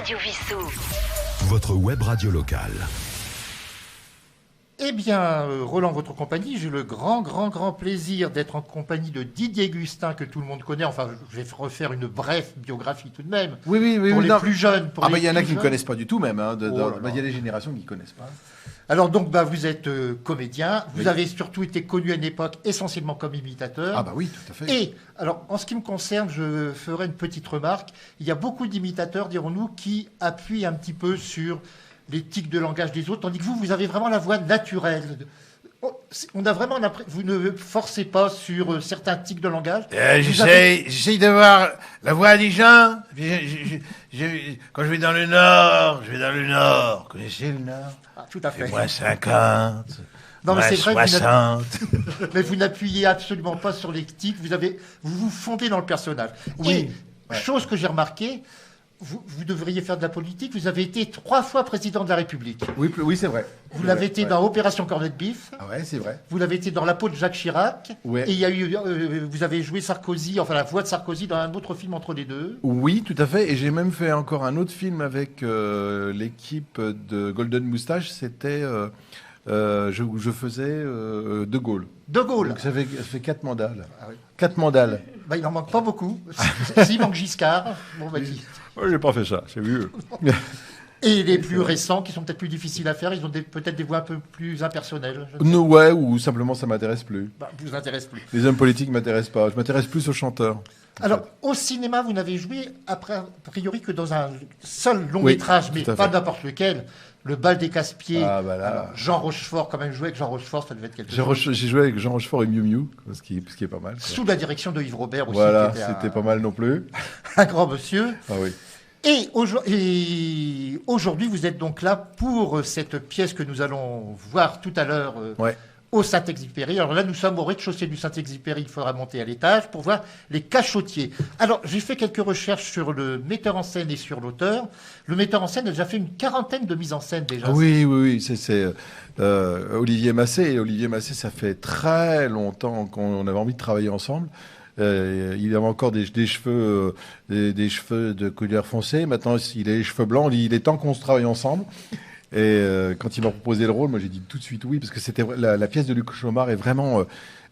Radio Vissou. Votre web radio locale. Eh bien, Roland, votre compagnie, j'ai le grand plaisir d'être en compagnie de Didier Gustin, que tout le monde connaît. Enfin, je vais refaire une brève biographie tout de même. Oui. Pour les plus jeunes. Il y en a qui ne connaissent pas du tout même. Il y a des générations qui ne connaissent pas. Alors donc, vous êtes comédien. Vous avez surtout été connu à une époque essentiellement comme imitateur. Ah bah oui, tout à fait. Et, alors, en ce qui me concerne, je ferai une petite remarque. Il y a beaucoup d'imitateurs, dirons-nous, qui appuient un petit peu sur les tics de langage des autres, tandis que vous avez vraiment la voix naturelle. On a vraiment vous ne forcez pas sur certains tics de langage. J'essaye d'avoir la voix des gens. Quand je vais dans le Nord. Connaissez le Nord? Tout à fait. Moins 50. Non, mais c'est vrai, 60. Mais vous n'appuyez absolument pas sur les tics. Vous vous fondez dans le personnage. Oui. Et, chose que j'ai remarqué, vous devriez faire de la politique. Vous avez été 3 fois président de la République. Oui, c'est vrai. Vous l'avez été dans Opération Cornet de Bif. Ah ouais, c'est vrai. Vous l'avez été dans La peau de Jacques Chirac. Ouais. Et il y a eu, vous avez joué Sarkozy, enfin la voix de Sarkozy dans un autre film entre les deux. Oui, tout à fait. Et j'ai même fait encore un autre film avec l'équipe de Golden Moustache. C'était, je faisais De Gaulle. De Gaulle. Donc ça fait 4 mandats. Là. Ah oui. 4 mandats. Il n'en manque pas beaucoup. S'il manque Giscard, J'ai pas fait ça, c'est vieux. Et les plus récents, qui sont peut-être plus difficiles à faire, ils ont peut-être des voix un peu plus impersonnelles. Ouais, ou simplement ça m'intéresse plus. Vous intéresse plus. Les hommes politiques m'intéressent pas. Je m'intéresse plus aux chanteurs. Alors, au cinéma, vous n'avez joué, a priori, que dans un seul long métrage, mais pas n'importe lequel. Le Bal des Casse-Pieds. Ah, bah là. Alors, Jean Rochefort, quand même, jouer avec Jean Rochefort, ça devait être quelque chose. J'ai joué avec Jean Rochefort et Miu Miu, ce qui est pas mal. Quoi. Sous la direction de Yves Robert aussi. Voilà, c'était pas mal non plus. Un grand monsieur. Ah oui. Et aujourd'hui, vous êtes donc là pour cette pièce que nous allons voir tout à l'heure au Saint-Exupéry. Alors là, nous sommes au rez-de-chaussée du Saint-Exupéry. Il faudra monter à l'étage pour voir les cachotiers. Alors, j'ai fait quelques recherches sur le metteur en scène et sur l'auteur. Le metteur en scène a déjà fait une 40aine de mises en scène déjà. Oui. C'est Olivier Massé. Et Olivier Massé, ça fait très longtemps qu'on avait envie de travailler ensemble. Il avait encore des cheveux de couleur foncée. Maintenant, il a les cheveux blancs. Il est temps qu'on se travaille ensemble. Et quand il m'a proposé le rôle, moi j'ai dit tout de suite oui, parce que c'était la pièce de Luc Chomard est vraiment,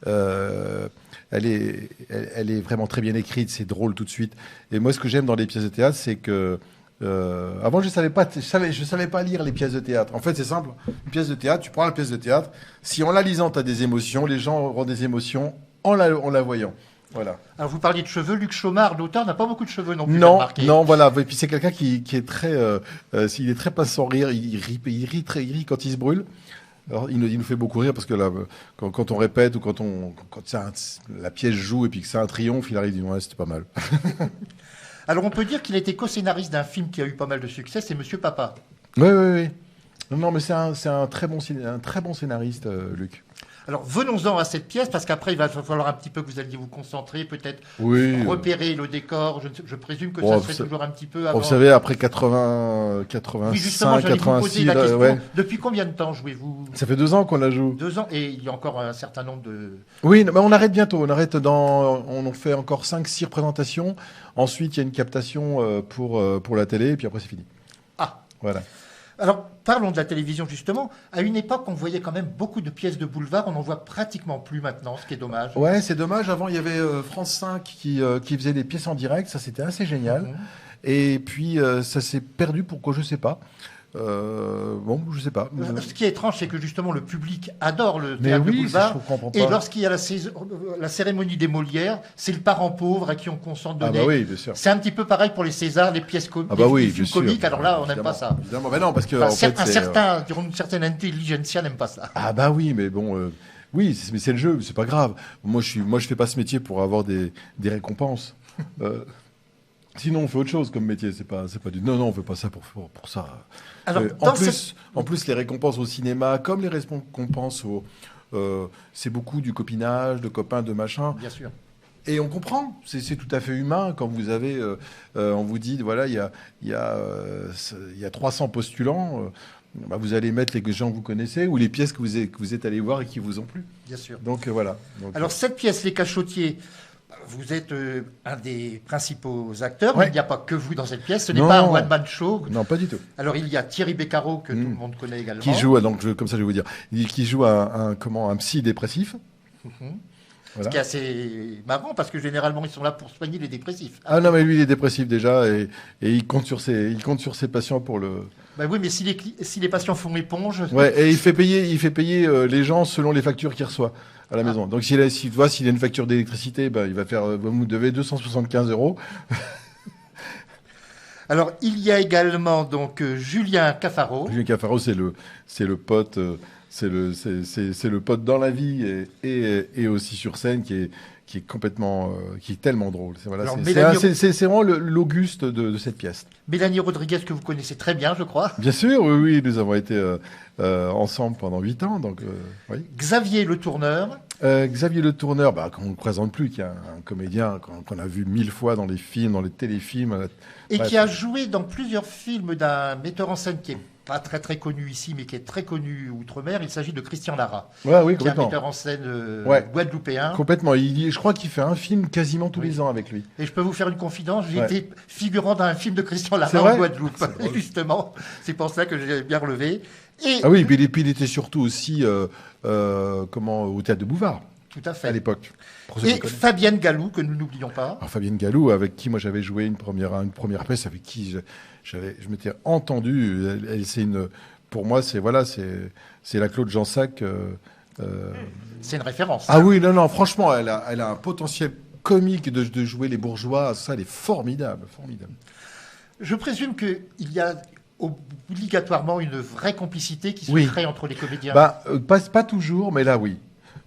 elle est vraiment très bien écrite, c'est drôle tout de suite. Et moi, ce que j'aime dans les pièces de théâtre, c'est que avant je savais pas lire les pièces de théâtre. En fait, c'est simple. Une pièce de théâtre, tu prends la pièce de théâtre. Si en la lisant, tu as des émotions, les gens auront des émotions en la voyant. Voilà. Alors vous parliez de cheveux, Luc Chomard, l'auteur n'a pas beaucoup de cheveux non plus. Non, voilà. Et puis c'est quelqu'un qui est très, il est très passant rire. Il rit quand il se brûle. Alors il nous fait beaucoup rire parce que là, quand on répète ou quand la pièce joue et puis que c'est un triomphe, il arrive, il dit ouais, c'était pas mal. Alors on peut dire qu'il a été co-scénariste d'un film qui a eu pas mal de succès, c'est Monsieur Papa. Oui. Non, mais c'est un très bon scénariste, Luc. Alors, venons-en à cette pièce, parce qu'après, il va falloir un petit peu que vous alliez vous concentrer, peut-être repérer le décor. Je présume que ça se fait toujours un petit peu avant. Vous savez, après 85, oui, justement, j'allais vous poser 86... la question. Depuis combien de temps jouez-vous? Ça fait 2 ans qu'on la joue. 2 ans, et il y a encore un certain nombre de... Oui, mais on arrête bientôt. On en fait encore 5-6 représentations. Ensuite, il y a une captation pour la télé, et puis après, c'est fini. Ah. Voilà. Alors, parlons de la télévision, justement. À une époque, on voyait quand même beaucoup de pièces de boulevard. On n'en voit pratiquement plus maintenant, ce qui est dommage. Ouais, c'est dommage. Avant, il y avait France 5 qui faisait des pièces en direct. Ça, c'était assez génial. Et puis, ça s'est perdu. Pourquoi? Je sais pas. Je sais pas. Ce qui est étrange, c'est que justement le public adore le théâtre de boulevard. Et lorsqu'il y a la cérémonie des Molières, c'est le parent pauvre à qui on consent de donner. Ah bah oui, bien sûr. C'est un petit peu pareil pour les Césars, les pièces comiques, les films comiques. Alors là, on n'aime pas ça. Évidemment, mais non, parce que une certaine intelligentsia n'aime pas ça. Ah bah oui, mais bon. Oui, mais c'est le jeu, c'est pas grave. Moi, je fais pas ce métier pour avoir des récompenses. Sinon, on fait autre chose comme métier. C'est pas du. Non, on fait pas ça pour ça. Alors, en plus, les récompenses au cinéma, comme les récompenses c'est beaucoup du copinage, de copains, de machin. Bien sûr. Et on comprend. C'est tout à fait humain quand vous avez. On vous dit voilà, il y a 300 postulants. Vous allez mettre les gens que vous connaissez ou les pièces que vous êtes allés voir et qui vous ont plu. Bien sûr. Donc voilà. Alors cette pièce, Les Cachotiers. vous êtes un des principaux acteurs, Ouais. mais il n'y a pas que vous dans cette pièce. Ce n'est Non. pas un one-man show. Non, pas du tout. Alors, il y a Thierry Beccaro, que tout le monde connaît également. Qui joue, comme ça je vais vous dire, qui joue un psy dépressif. Ce Voilà. qui est assez marrant, parce que généralement, ils sont là pour soigner les dépressifs. Ah non, mais lui, il est dépressif déjà et il compte sur ses patients pour le. Ben oui, mais si les patients font éponge... Ouais, et il fait payer les gens selon les factures qu'il reçoit à la maison. Donc s'il a une facture d'électricité, ben, il va faire, vous me devez 275 €. Alors, il y a également donc Julien Cafaro. Julien Cafaro, c'est le pote, c'est le pote dans la vie et aussi sur scène qui est complètement, qui est tellement drôle. Alors, C'est vraiment l'Auguste de cette pièce. Mélanie Rodriguez, que vous connaissez très bien, je crois. Bien sûr, oui, nous avons été ensemble pendant 8 ans, donc oui. Xavier Le Tourneur. Xavier Le Tourneur, qu'on ne présente plus, qui est un comédien qu'on a vu 1000 fois dans les films, dans les téléfilms. Et Bref. qui a joué dans plusieurs films d'un metteur en scène qui est pas très très connu ici, mais qui est très connu outre-mer. Il s'agit de Christian Lara, Ouais, oui, qui est un complètement. metteur en scène Ouais. guadeloupéen. Complètement. Je crois qu'il fait un film quasiment tous les ans avec lui. Et je peux vous faire une confidence, j'ai Ouais. été figurant d'un film de Christian C'est Lara vrai en Guadeloupe, justement. C'est pour ça que j'ai bien relevé. Et Ah oui, puis il était surtout aussi au Théâtre de Bouvard tout à à fait. l'époque. Pour ceux qui Et connaissent. Fabienne Galou, que nous n'oublions pas. Alors, Fabienne Galou, avec qui moi j'avais joué une première pièce, avec qui je m'étais entendu. Pour moi, c'est la Claude Jansac. C'est une référence. Ah oui, non, franchement, elle a un potentiel comique de jouer les bourgeois. Ça, elle est formidable, formidable. Je présume qu'il y a obligatoirement une vraie complicité qui se Oui. crée entre les comédiens. Pas toujours, mais là, oui.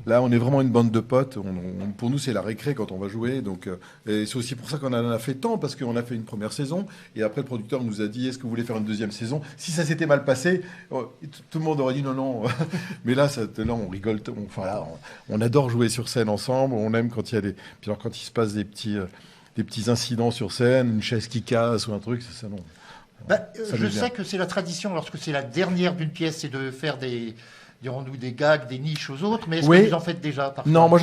Là, on est vraiment une bande de potes. Pour nous, c'est la récré quand on va jouer. Donc, et c'est aussi pour ça qu'on en a fait tant, parce qu'on a fait une première saison. Et après, le producteur nous a dit, est-ce que vous voulez faire une deuxième saison? Si ça s'était mal passé, tout le monde aurait dit non. Mais là, on rigole. On adore jouer sur scène ensemble. On aime quand il y a Puis alors, quand il se passe des petits incidents sur scène, une chaise qui casse ou un truc, ça non. Je sais que c'est la tradition, lorsque c'est la dernière d'une pièce, c'est de faire dirons-nous, des gags, des niches aux autres, mais est-ce Oui. que vous en faites déjà parfois? Non, moi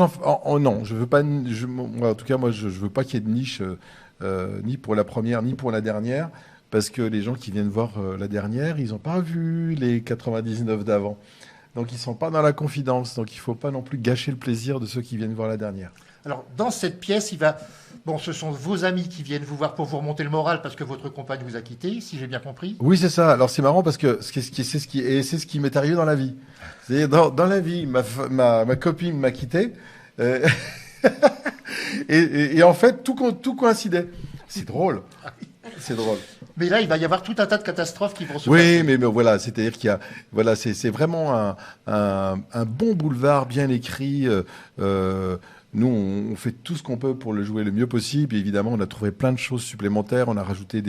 non, je veux pas. Moi, en tout cas, moi, je veux pas qu'il y ait de niche ni pour la première ni pour la dernière, parce que les gens qui viennent voir la dernière, ils n'ont pas vu les 99 d'avant, donc ils sont pas dans la confidence. Donc il faut pas non plus gâcher le plaisir de ceux qui viennent voir la dernière. Alors, dans cette pièce, ce sont vos amis qui viennent vous voir pour vous remonter le moral parce que votre compagne vous a quitté, si j'ai bien compris. Oui, c'est ça. Alors c'est marrant parce que c'est ce qui m'est arrivé dans la vie. C'est-à-dire, dans la vie, ma copine m'a quitté. Et en fait, tout coïncidait. C'est drôle. C'est drôle. Mais là, il va y avoir tout un tas de catastrophes qui vont se Oui, passer. mais voilà, c'est-à-dire c'est vraiment un bon boulevard bien écrit. Nous, on fait tout ce qu'on peut pour le jouer le mieux possible. Et évidemment, on a trouvé plein de choses supplémentaires. On a rajouté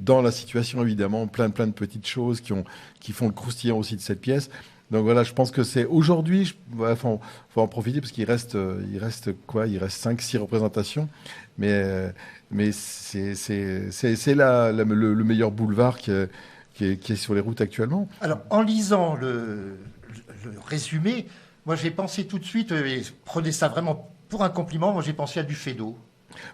dans la situation, évidemment, plein de petites choses qui font le croustillant aussi de cette pièce. Donc voilà, je pense que c'est aujourd'hui, faut en profiter parce qu'il reste 5-6 représentations. Mais c'est le meilleur boulevard qui est sur les routes actuellement. Alors, en lisant le résumé, moi j'ai pensé tout de suite, et prenez ça vraiment pour un compliment, moi j'ai pensé à du Fédot.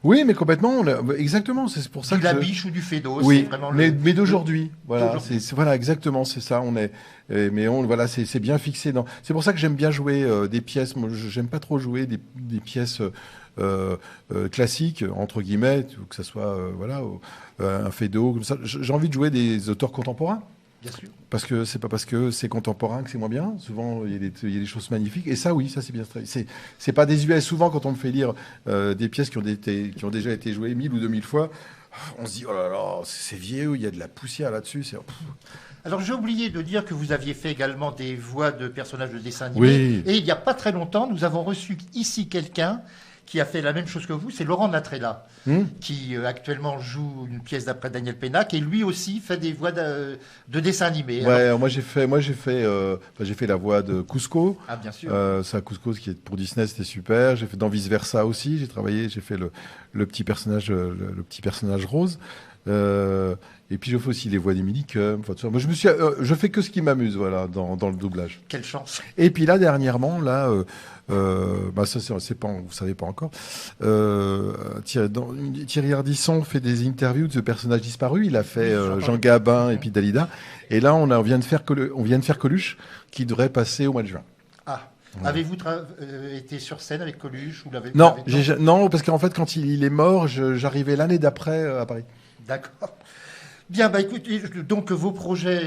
Oui, mais complètement. Exactement, c'est pour ça Du que Labiche ou du Fédot, Oui, c'est vraiment mais d'aujourd'hui. Voilà, d'aujourd'hui. voilà, exactement, c'est ça. Voilà, c'est bien fixé. C'est pour ça que j'aime bien jouer des pièces. Moi, j'aime pas trop jouer des pièces classiques entre guillemets, que ça soit un Fédot comme ça. J'ai envie de jouer des auteurs contemporains. Bien sûr. Parce que c'est pas parce que c'est contemporain que c'est moins bien. Souvent, il y a des choses magnifiques. Et ça, oui, ça c'est bien. C'est pas désuet. Souvent, quand on me fait lire des pièces qui ont déjà été jouées 1000 ou 2000 fois, on se dit oh là là, c'est vieux. Il y a de la poussière là-dessus. Alors j'ai oublié de dire que vous aviez fait également des voix de personnages de dessins animés. Oui. Et il n'y a pas très longtemps, nous avons reçu ici quelqu'un qui a fait la même chose que vous, c'est Laurent Natrella, qui actuellement joue une pièce d'après Daniel Pénac, et lui aussi fait des voix de dessins animés. Ouais, Alors, moi j'ai fait la voix de Cusco. Ah, bien sûr. Ça, Cusco, qui est pour Disney, c'était super. J'ai fait dans Vice Versa aussi. J'ai fait le petit personnage rose. Et puis je fais aussi les voix des minicums. Enfin, tout ça. Moi, je fais que ce qui m'amuse, voilà, dans le doublage. Quelle chance. Et puis là, dernièrement, ça c'est pas, vous savez pas encore. Thierry Ardisson fait des interviews de personnages disparus. Il a fait Jean Gabin et puis Dalida. Et là, on vient de faire Coluche, qui devrait passer au mois de juin. Ah. Ouais. Avez-vous été sur scène avec Coluche ou Non, non, parce qu'en fait, quand il est mort, j'arrivais l'année d'après à Paris. D'accord. Bien, écoutez, donc vos projets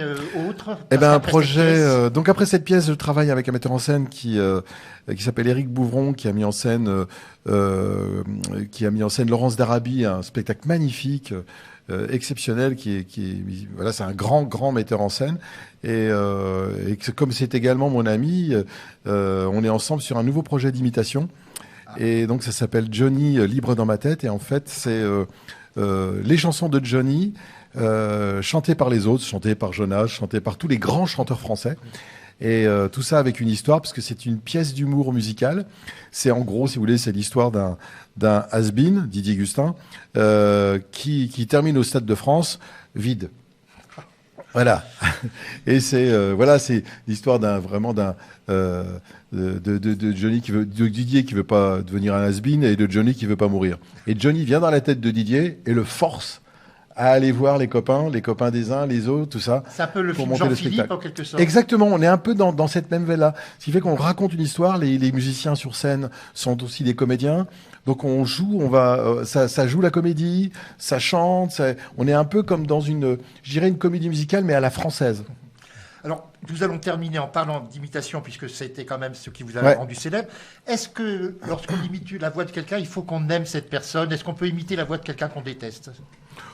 autres. Donc après cette pièce, je travaille avec un metteur en scène qui s'appelle Éric Bouvron, qui a mis en scène Laurence d'Arabie, un spectacle magnifique, exceptionnel, voilà, c'est un grand metteur en scène. Et comme c'est également mon ami, on est ensemble sur un nouveau projet d'imitation. Et donc ça s'appelle Johnny libre dans ma tête. Et en fait, c'est les chansons de Johnny. Chanté par les autres, chanté par Jonas, chanté par tous les grands chanteurs français. Et tout ça avec une histoire, parce que c'est une pièce d'humour musical. C'est en gros, si vous voulez, c'est l'histoire d'un has-been, Didier Gustin, qui termine au Stade de France vide. Voilà. Et c'est l'histoire de Johnny de Didier qui veut pas devenir un has-been et de Johnny qui veut pas mourir. Et Johnny vient dans la tête de Didier et le force à aller voir les copains des uns, les autres, tout ça. C'est un peu le film Jean-Philippe, en quelque sorte. Exactement, on est un peu dans cette même veine-là. Ce qui fait qu'on raconte une histoire, les musiciens sur scène sont aussi des comédiens. Donc on joue, ça joue la comédie, ça chante, on est un peu comme dans une comédie musicale, mais à la française. Alors, nous allons terminer en parlant d'imitation, puisque c'était quand même ce qui vous a rendu célèbre. Est-ce que, lorsqu'on imite la voix de quelqu'un, il faut qu'on aime cette personne? Est-ce qu'on peut imiter la voix de quelqu'un qu'on déteste?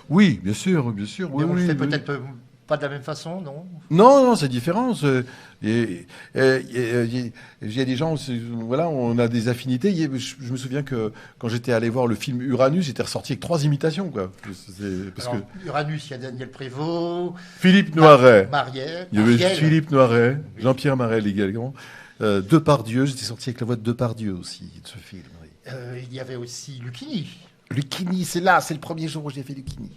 Oui, bien sûr. Mais on le fait peut-être pas de la même façon, non? Non, c'est différent. Il y a des gens, voilà, on a des affinités. Je me souviens que quand j'étais allé voir le film Uranus, j'étais ressorti avec 3 imitations, quoi. Uranus, il y a Daniel Prévost, Philippe Noiret, il y avait Philippe Noiret, Jean-Pierre Marel également, Depardieu. J'étais sorti avec la voix de Depardieu aussi de ce film. Oui. Il y avait aussi Lucchini. Lucchini, c'est le premier jour où j'ai fait Lucchini.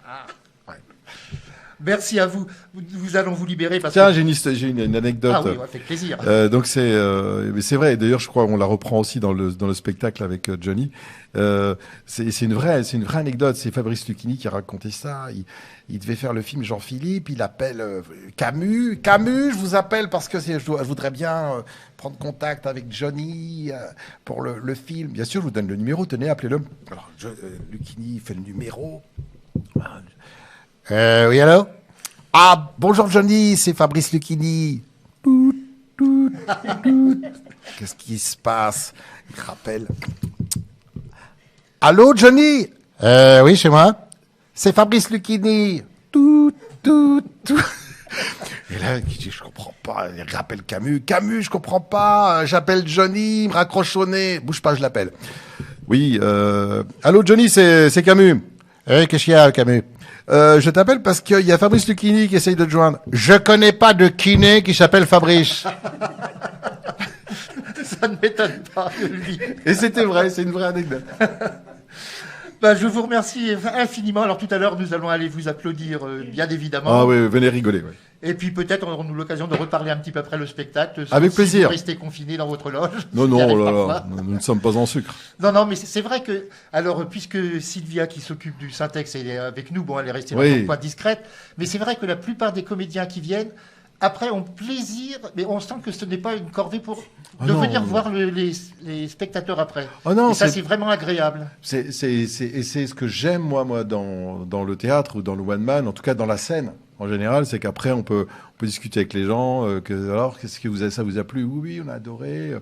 Ah. Ouais. Merci à vous. Nous allons vous libérer. Tiens, j'ai une anecdote. Ah oui, ça fait plaisir. Donc c'est vrai. D'ailleurs, je crois qu'on la reprend aussi dans le spectacle avec Johnny. C'est une vraie anecdote. C'est Fabrice Lucchini qui a raconté ça. Il devait faire le film Jean-Philippe. Il appelle Camus. Camus, je vous appelle parce que je voudrais bien prendre contact avec Johnny pour le film. Bien sûr, je vous donne le numéro. Tenez, appelez-le. Alors, Lucchini fait le numéro. Oui, allô? Ah, bonjour Johnny, c'est Fabrice Lucchini. Qu'est-ce qui se passe? Il rappelle. Allô Johnny? Oui, c'est moi. C'est Fabrice Lucchini. Et là, il dit, je comprends pas. Il rappelle Camus. Camus, je comprends pas. J'appelle Johnny, il me raccroche au nez. Bouge pas, je l'appelle. Oui, allô Johnny, c'est Camus. Qu'est-ce qu'il y a, Camus? Je t'appelle parce qu'il y a Fabrice Lucchini qui essaye de te joindre. Je connais pas de kiné qui s'appelle Fabrice. Ça ne m'étonne pas de lui. Et c'était vrai, c'est une vraie anecdote. Je vous remercie infiniment. Alors tout à l'heure, nous allons aller vous applaudir, bien évidemment. Ah oui, venez rigoler. Ouais. Et puis peut-être aurons-nous l'occasion de reparler un petit peu après le spectacle. Avec plaisir. Vous restez confiné dans votre loge. Non, nous ne sommes pas en sucre. Non, mais c'est vrai que, alors, puisque Sylvia, qui s'occupe du Syntex, elle est avec nous, elle est restée dans son coin discrète, mais c'est vrai que la plupart des comédiens qui viennent, après, ont plaisir, mais on sent que ce n'est pas une corvée de venir voir les spectateurs après. Oh non, et ça, c'est vraiment agréable. C'est ce que j'aime, moi dans le théâtre ou dans le one man, en tout cas dans la scène. En général, c'est qu'après, on peut discuter avec les gens. Alors, qu'est-ce que ça vous a plu? Oui, on a adoré.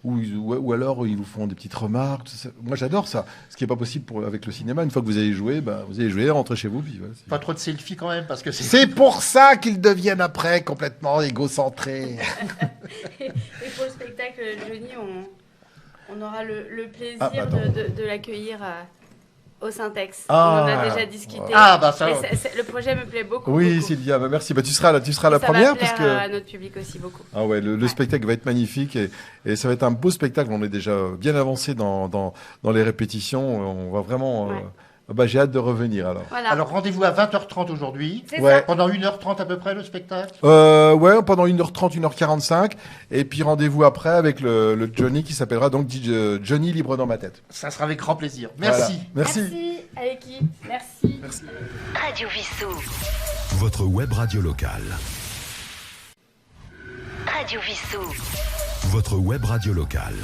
Ou alors, ils vous font des petites remarques. Moi, j'adore ça. Ce qui n'est pas possible avec le cinéma. Une fois que vous allez jouer, rentrez chez vous. Puis, voilà, pas trop de selfies quand même, parce que c'est pour ça qu'ils deviennent après complètement égocentrés. Et pour le spectacle, Johnny, on aura le plaisir de l'accueillir au Syntex. On en a déjà discuté. Le projet me plaît beaucoup. Oui, beaucoup. Sylvia, merci. Tu seras la première. Ça va plaire à notre public aussi beaucoup. Ah ouais, le spectacle va être magnifique et ça va être un beau spectacle. On est déjà bien avancé dans les répétitions. On va vraiment... J'ai hâte de revenir alors. Voilà. Alors rendez-vous à 20h30 aujourd'hui. Pendant 1h30 à peu près le spectacle. Pendant 1h30, 1h45. Et puis rendez-vous après avec le Johnny qui s'appellera donc Johnny Libre dans ma tête. Ça sera avec grand plaisir. Merci. Voilà. Merci à l'équipe. Merci. Radio Vissou. Votre web radio locale. Radio Vissou. Votre web radio locale.